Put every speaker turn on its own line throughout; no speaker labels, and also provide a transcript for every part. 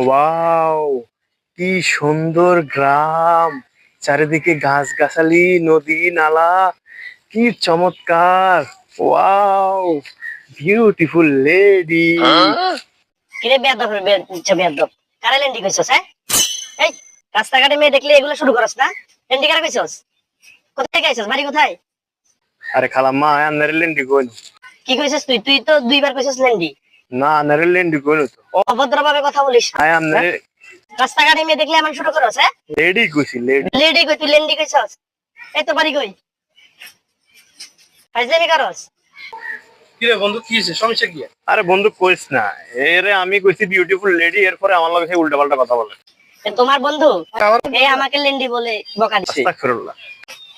Wow, কি সুন্দর গ্রাম! চারিদিকে গাছগাছালি, নদী নালা, কি চমৎকার! Wow, beautiful lady.
কিরে বেয়াদব বেয়াদব, কারে লেন্ডি কইছস? হ্যাঁ, এই রাস্তাঘাটে মেয়ে দেখলে এগুলো শুরু করস না? লেন্ডি কারে কইছস? কোথায় গেছস? বাড়ি কোথায়?
আরে খালাম্মা, আন্নারে লেন্ডি কইন।
কি কইছস তুই? তুই তো দুইবার কইছস লেন্ডি।
না, আন্নারে লেন্ডি কইন তো।
অভদ্রভাবে কথা বলিস না,
আয়
হ্যাঁ?
আন্নারে
রাস্তাঘাটে মেয়ে দেখলে এমন শুরু করস? হ্যাঁ,
লেডি কইছি, লেডি।
লেডি কই, তুই লেন্ডি কইছস? এই তো বাড়ি কই? ফাইজলামি করস?
কিরে বন্ধু, কি হয়েছে? সমস্যা কি?
আরে বন্ধু কইস না, এরে আমি কইছি বিউটিফুল লেডি, এরপরে আমার লগে সে উল্টা পাল্টা কথা বলে।
এ তোমার বন্ধু
আমার
এই আমাকে লেন্ডি বলে বকা দিচ্ছে।
আস্তাগফিরুল্লাহ।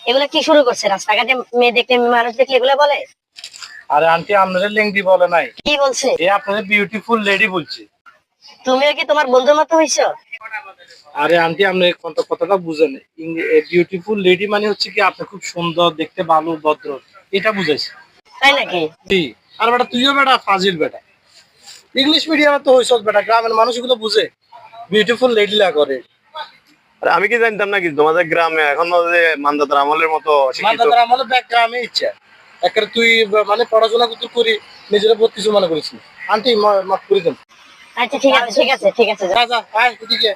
এগুলা কি শুরু করছে? রাস্তাঘাটে মেয়ে দেখলে, মানুষ দেখলে এগুলা বলে?
আরে আন্টি, আপনাদের লেংদি বলে নাই,
কি বলছে?
এ আপনাদের বিউটিফুল লেডি বলছে।
তুমিও কি তোমার বন্ধুর মতো হইছো?
আরে আন্টি, আপনি কথাটা বুঝেন। বিউটিফুল লেডি মানে হচ্ছে কি আপনি খুব সুন্দর, দেখতে ভালো, ভদ্র, এটা বুঝাইছে।
তাই নাকি?
জি। আর বেটা, তুইও বেটা ফাজিল বেটা। ইংলিশ মিডিয়ামে তো হইছস বেটা, গ্রামের মানুষগুলো বুঝে বিউটিফুল লেডি লা করে।
আরে আমি কি জানতাম নাকি তোমাদের গ্রামে এখনো যে মান্দাতার আমলের মতো শিক্ষিত।
মানতার আমলে ব্যাগ গ্রামে ইচ্ছা একেবারে তুই মানে পড়াশোনা করতে করি, নিজের বহুত কিছু মনে করিস। আন্টি মাফ করে দেন।
আচ্ছা ঠিক আছে, ঠিক আছে, ঠিক আছে।
যা যা, আয় এদিকে।